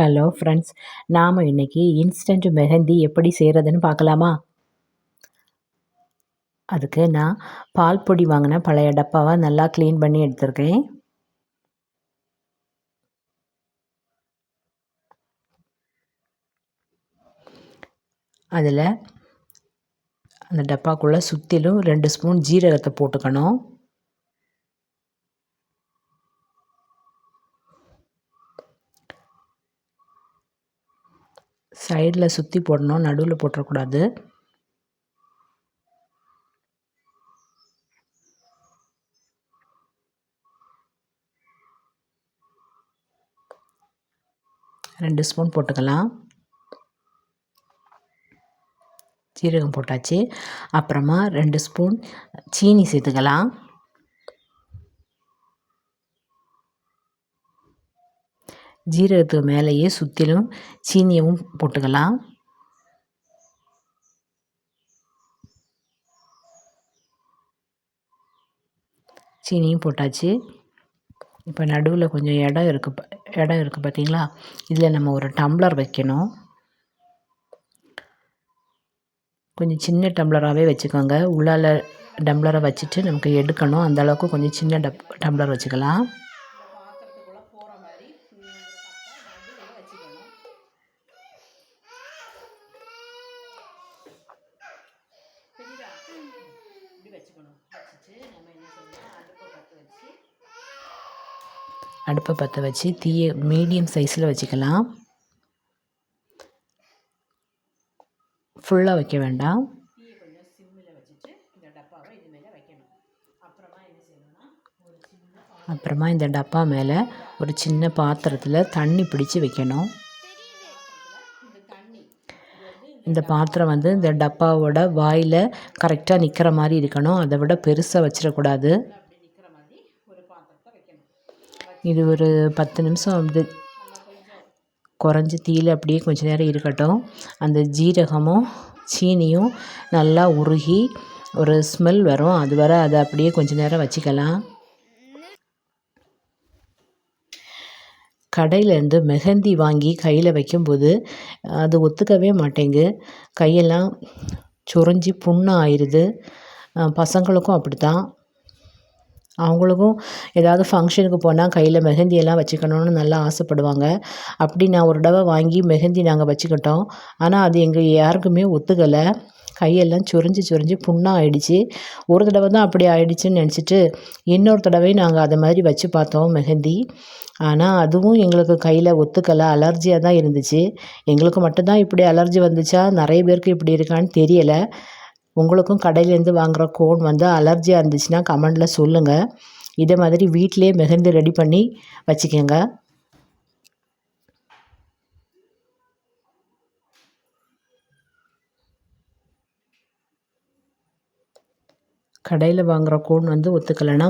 Hello friends, நாம் இன்றைக்கி instant mehndi எப்படி செய்கிறதுன்னு பார்க்கலாமா? அதுக்கு நான் பால் பொடி வாங்கின பழைய டப்பாவை நல்லா க்ளீன் பண்ணி எடுத்துருக்கேன். அதில் அந்த டப்பாக்குள்ளே சுற்றிலும் 2 ஸ்பூன் ஜீரகத்தை போட்டுக்கணும். சைடில் சுற்றி போடணும், நடுவில் போட்டுறக்கூடாது. ரெண்டு ஸ்பூன் போட்டுக்கலாம். ஜீரகம் போட்டாச்சு. அப்புறமா 2 ஸ்பூன் சீனி சேர்த்துக்கலாம். ஜீரகத்துக்கு மேலேயே சுற்றிலும் சீனியவும் போட்டுக்கலாம். சீனியும் போட்டாச்சு. இப்போ நடுவில் கொஞ்சம் இடம் இருக்குது பார்த்தீங்களா? இதில் நம்ம ஒரு டம்ளர் வைக்கணும். கொஞ்சம் சின்ன டம்ளராகவே வச்சுக்கோங்க. உள்ளால் டம்ளரை வச்சுட்டு நமக்கு எடுக்கணும். அந்தளவுக்கு கொஞ்சம் சின்ன டம்ளர் வச்சுக்கலாம். அடுப்பை பற்ற வச்சு தீயை மீடியம் சைஸில் வச்சுக்கலாம். ஃபுல்லாக வைக்க வேண்டாம். அப்புறமா இந்த டப்பா மேலே ஒரு சின்ன பாத்திரத்தில் தண்ணி பிடிச்சி வைக்கணும். இந்த பாத்திரம் இந்த டப்பாவோட வாயில் கரெக்டாக நிற்கிற மாதிரி இருக்கணும். அதை விட பெருசாக வச்சிடக்கூடாது. இது ஒரு 10 நிமிஷம் குறைஞ்சி தீயில் அப்படியே கொஞ்சம் நேரம் இருக்கட்டும். அந்த ஜீரகமும் சீனியும் நல்லா உருகி ஒரு ஸ்மெல் வரும். அது வரை அதை அப்படியே கொஞ்சம் நேரம் வச்சுக்கலாம். கடையிலேருந்து மெஹந்தி வாங்கி கையில் வைக்கும்போது அது ஒத்துக்கவே மாட்டேங்கு. கையெல்லாம் சுரஞ்சி புண்ணு ஆயிடுது. பசங்களுக்கும் அப்படித்தான். அவங்களுக்கும் ஏதாவது ஃபங்க்ஷனுக்கு போனால் கையில் மெஹந்தியெல்லாம் வச்சுக்கணுன்னு நல்லா ஆசைப்படுவாங்க. அப்படி நான் ஒரு தடவை வாங்கி மெஹந்தி நாங்கள் வச்சுக்கிட்டோம். ஆனால் அது எங்கள் யாருக்குமே ஒத்துக்கலை. கையெல்லாம் சுரிஞ்சு புண்ணாக ஆயிடுச்சு. ஒரு தடவை தான் அப்படி ஆயிடுச்சுன்னு நினச்சிட்டு இன்னொரு தடவையும் நாங்கள் அதை மாதிரி வச்சு பார்த்தோம் மெஹந்தி. ஆனால் அதுவும் எங்களுக்கு கையில் ஒத்துக்கலை. அலர்ஜியாக தான் இருந்துச்சு. எங்களுக்கு மட்டும்தான் இப்படி அலர்ஜி வந்துச்சா, நிறைய பேருக்கு இப்படி இருக்கான்னு தெரியலை. உங்களுக்கும் கடையிலேருந்து வாங்குகிற கோன் அலர்ஜியாக இருந்துச்சுன்னா கமெண்டில் சொல்லுங்கள். இதே மாதிரி வீட்டிலே மெஹந்தி ரெடி பண்ணி வச்சுக்கோங்க. கடையில் வாங்குகிற கோன் ஒத்துக்கலைன்னா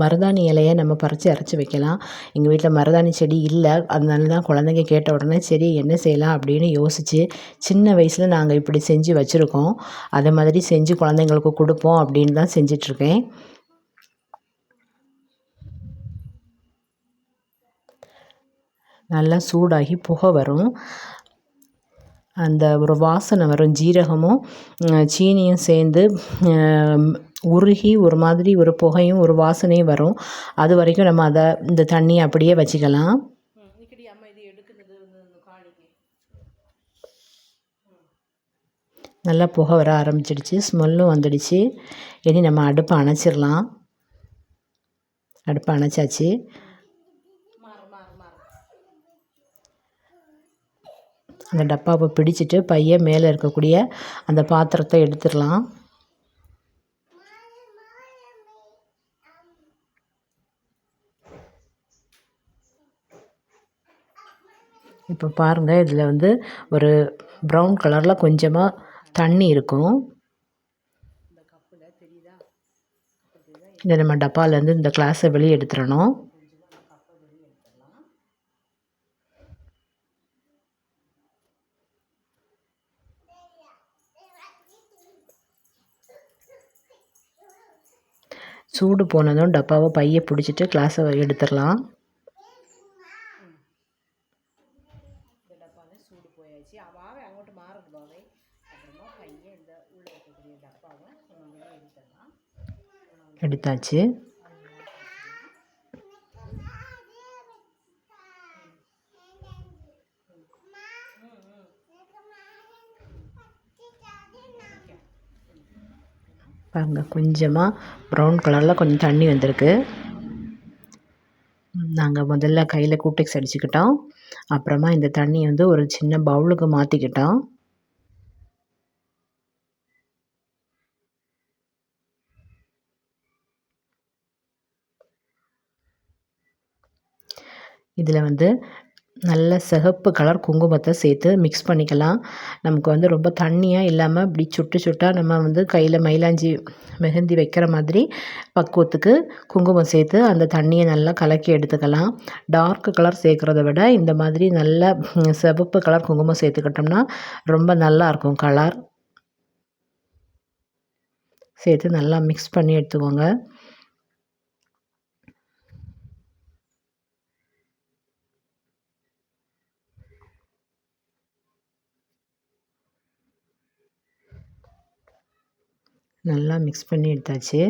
மருதாணி இலையை நம்ம பறித்து அரைச்சி வைக்கலாம். எங்கள் வீட்டில் மருதாணி செடி இல்லை. அதனால தான் குழந்தைங்க கேட்ட உடனே சரி என்ன செய்யலாம் அப்படின்னு யோசித்து சின்ன வயசில் நாங்கள் இப்படி செஞ்சு வச்சுருக்கோம். அதை மாதிரி செஞ்சு குழந்தைங்களுக்கு கொடுப்போம் அப்படின்னு தான் செஞ்சிட்ருக்கேன். நல்லா சூடாகி புகை வரும். அந்த ஒரு வாசனை வரும். ஜீரகமும் சீனியும் சேர்ந்து உருகி ஒரு மாதிரி ஒரு புகையும் ஒரு வாசனையும் வரும். அது வரைக்கும் நம்ம இந்த தண்ணியை அப்படியே வச்சுக்கலாம். நல்லா புகை வர ஆரம்பிச்சிடுச்சு. ஸ்மெல்லும் வந்துடுச்சு. இனி நம்ம அடுப்பை அணைச்சிடலாம். அடுப்பை அணைச்சாச்சு. அந்த டப்பாவை பிடிச்சிட்டு பையன் மேலே இருக்கக்கூடிய அந்த பாத்திரத்தை எடுத்துடலாம். இப்போ பாருங்கள், இதில் ஒரு ப்ரௌன் கலரில் கொஞ்சமாக தண்ணி இருக்கும். இதை நம்ம டப்பாலேருந்து இந்த கிளாஸை வெளியே எடுத்துடணும். சூடு போனதும் டப்பாவை பையை பிடிச்சிட்டு கிளாஸை எடுத்துடலாம். சூடு போயாச்சு. அவாவே அங்கிட்டு மாறுது பாவை. அப்புறமா கையை இந்த உள்ளே இருக்கக்கூடிய டப்பாவை வெளியே எடுத்துடலாம். எடுத்தாச்சு. பாருங்கள், கொஞ்சமாக ப்ரௌன் கலரில் கொஞ்சம் தண்ணி வந்திருக்கு. நாங்கள் முதல்ல கையில் கூட்டெக்ஸ் அடிச்சுக்கிட்டோம். அப்புறமா இந்த தண்ணியை வந்து ஒரு சின்ன பவுலுக்கு மாற்றிக்கிட்டோம். இதில் வந்து நல்ல சிகப்பு கலர் குங்குமத்தை சேர்த்து மிக்ஸ் பண்ணிக்கலாம். நமக்கு வந்து ரொம்ப தண்ணியாக இல்லாமல் இப்படி சுட்டு சுட்டாக நம்ம வந்து கையில் மயிலாஞ்சி மெஹந்தி வைக்கிற மாதிரி பக்குவத்துக்கு குங்குமம் சேர்த்து அந்த தண்ணியை நல்லா கலக்கி எடுத்துக்கலாம். டார்க் கலர் சேர்க்குறத விட இந்த மாதிரி நல்ல சிவப்பு கலர் குங்குமம் சேர்த்துக்கிட்டோம்னா ரொம்ப நல்லாயிருக்கும். கலர் சேர்த்து நல்லா மிக்ஸ் பண்ணி எடுத்துக்கோங்க. நல்லா மிக்ஸ் பண்ணி எடுத்தாச்சு.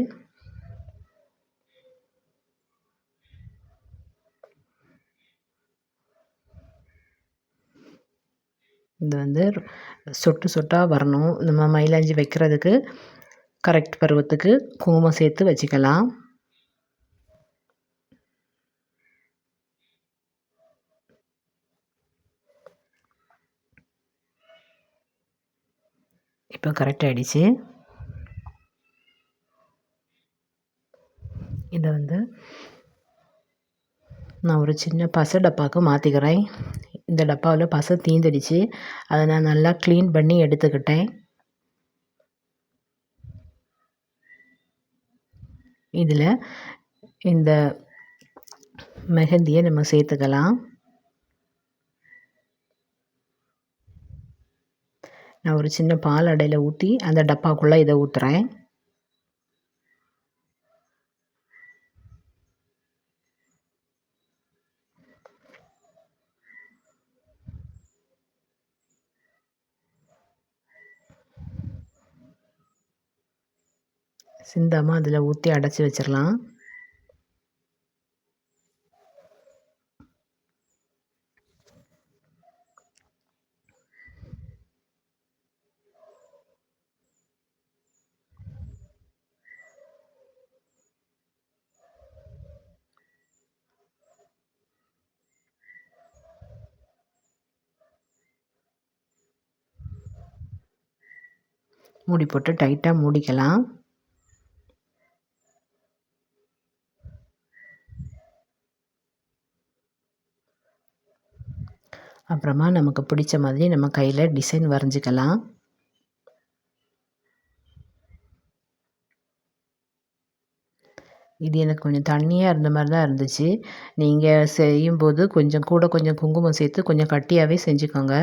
இது வந்து சொட்டு சொட்டாக வரணும். நம்ம மயிலாஞ்சி வைக்கிறதுக்கு கரெக்ட் பருவத்துக்கு குங்குமம் சேர்த்து வச்சுக்கலாம். இப்போ கரெக்ட் ஆகிடுச்சு. இதை வந்து நான் ஒரு சின்ன பசை டப்பாவுக்கு மாற்றிக்கிறேன். இந்த டப்பாவில் பசை தீந்துடுச்சு. அதை நான் நல்லா க்ளீன் பண்ணி எடுத்துக்கிட்டேன். இதில் இந்த மெஹந்தியை நம்ம சேர்த்துக்கலாம். நான் ஒரு சின்ன பால் அடையில் ஊற்றி அந்த டப்பாக்குள்ளே இதை ஊற்றுறேன். சிந்தாமல் அதில் ஊற்றி அடைச்சி வச்சிடலாம். மூடி போட்டு டைட்டாக மூடிக்கலாம். அப்புறமா நமக்கு பிடிச்ச மாதிரி நம்ம கையில் டிசைன் வரைஞ்சிக்கலாம். இது எனக்கு கொஞ்சம் தண்ணியாக இருந்த மாதிரி தான் இருந்துச்சு. நீங்கள் செய்யும்போது கொஞ்சம் கூட கொஞ்சம் குங்குமம் சேர்த்து கொஞ்சம் கட்டியாகவே செஞ்சுக்கோங்க.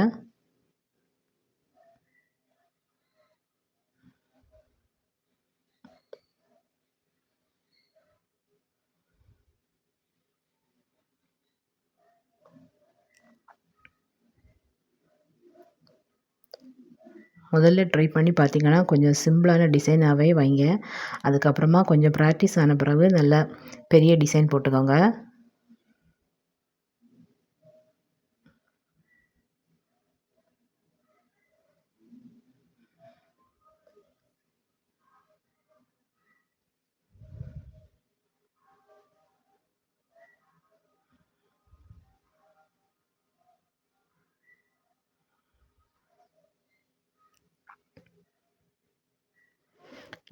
முதல்ல ட்ரை பண்ணி பார்த்தீங்கன்னா கொஞ்சம் சிம்பிளான டிசைனாகவே வைங்க. அதுக்கப்புறமா கொஞ்சம் ப்ராக்டிஸ் ஆன பிறகு நல்லா பெரிய டிசைன் போட்டுக்கோங்க.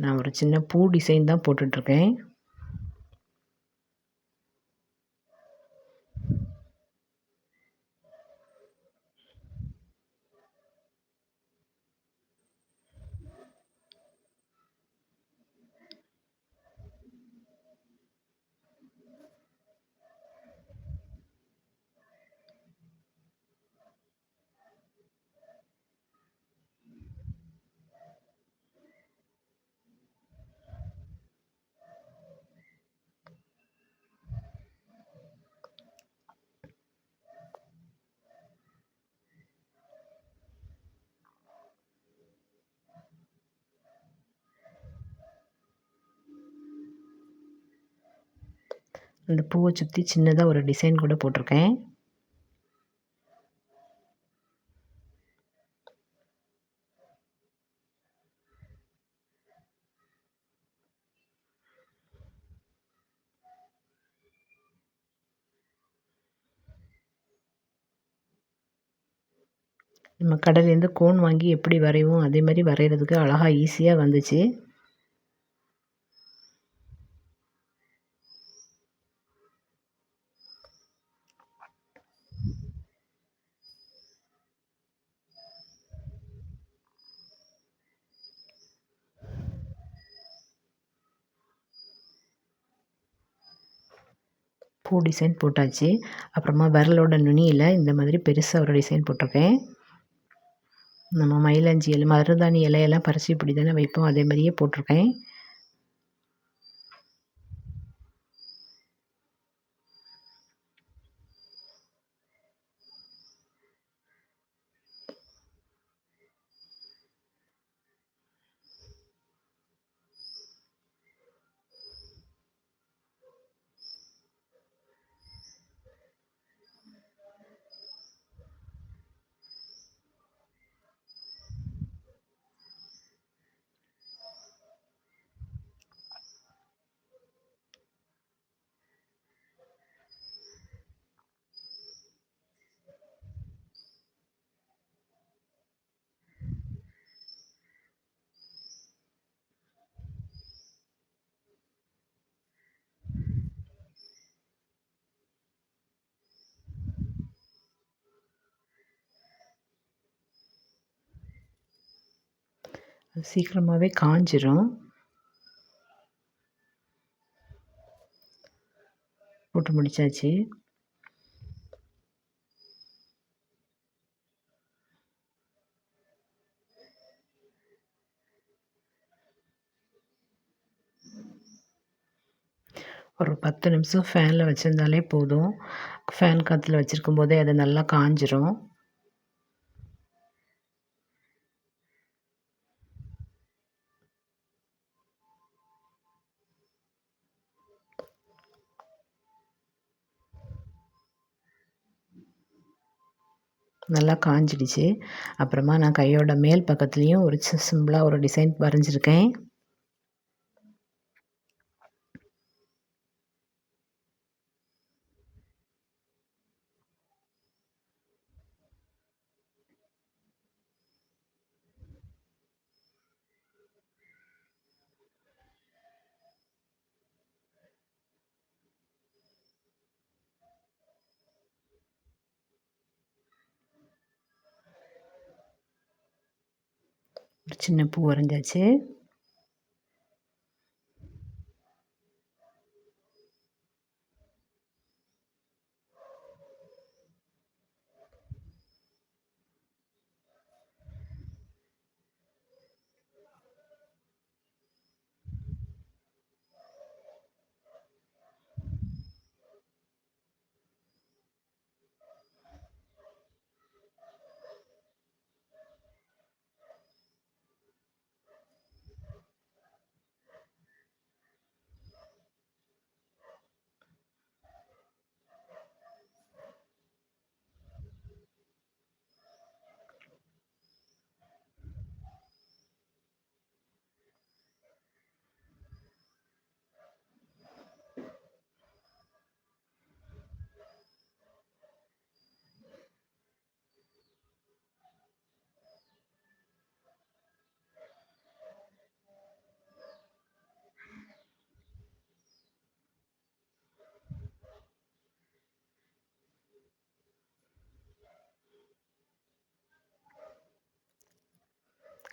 நான் ஒரு சின்ன பூ டிசைன் தான் போட்டுட்ருக்கேன். இந்த பூவை சுற்றி சின்னதாக ஒரு டிசைன் கூட போட்டிருக்கேன். நம்ம கடையிலேருந்து கோன் வாங்கி எப்படி வரைவோம் அதே மாதிரி வரைகிறதுக்கு அழகாக ஈஸியாக வந்துச்சு. பூ டிசைன் போட்டாச்சு. அப்புறமா விரலோட நுனியில் இந்த மாதிரி பெருசாக ஒரு டிசைன் போட்டிருக்கேன். நம்ம மயிலாஞ்சி இலை மருதாணி இலையெல்லாம் பறித்து இப்படி தானே வைப்போம், அதே மாதிரியே போட்டிருக்கேன். சீக்கிரமாகவே காஞ்சிரும். போட்டு முடிச்சாச்சு. ஒரு 10 நிமிஷம் ஃபேனில் வச்சுருந்தாலே போதும். ஃபேன் காற்றுல வச்சுருக்கும் போதே அது நல்லா காஞ்சிரும். நல்லா காஞ்சிடுச்சு. அப்புறமா நான் கையோட மேல் பக்கத்துலேயும் ஒரு சிம்பிளாக ஒரு டிசைன் வரைஞ்சிருக்கேன். ஒரு சின்ன பூ வரைஞ்சாச்சு.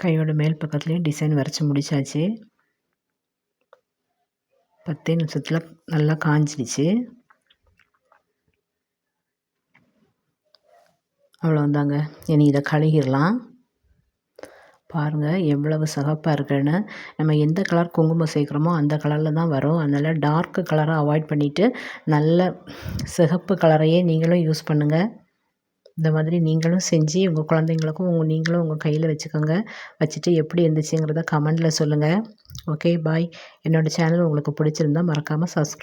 கையோட மேல் பக்கத்துலேயும் டிசைன் வரைச்சி முடிச்சாச்சு. 10 நிமிஷத்தில் நல்லா காஞ்சிடுச்சு. அவ்வளோந்தாங்க. இனி இதை கழுகிடலாம். பாருங்கள் எவ்வளவு சிகப்பாக இருக்குன்னு. நம்ம எந்த கலர் குங்குமம் சேர்க்குறோமோ அந்த கலரில் தான் வரும். அதனால் டார்க்கு கலரை அவாய்ட் பண்ணிவிட்டு நல்ல சிகப்பு கலரையே நீங்களும் யூஸ் பண்ணுங்கள். இந்த மாதிரி நீங்களும் செஞ்சு உங்கள் குழந்தைங்களுக்கும் நீங்களும் உங்கள் கையில் வச்சுக்கோங்க. வச்சுட்டு எப்படி இருந்துச்சுங்கிறத கமெண்டில் சொல்லுங்கள். Okay bye. என்னோடய சேனல் உங்களுக்கு பிடிச்சிருந்தா மறக்காமல் சப்ஸ்கிரைப்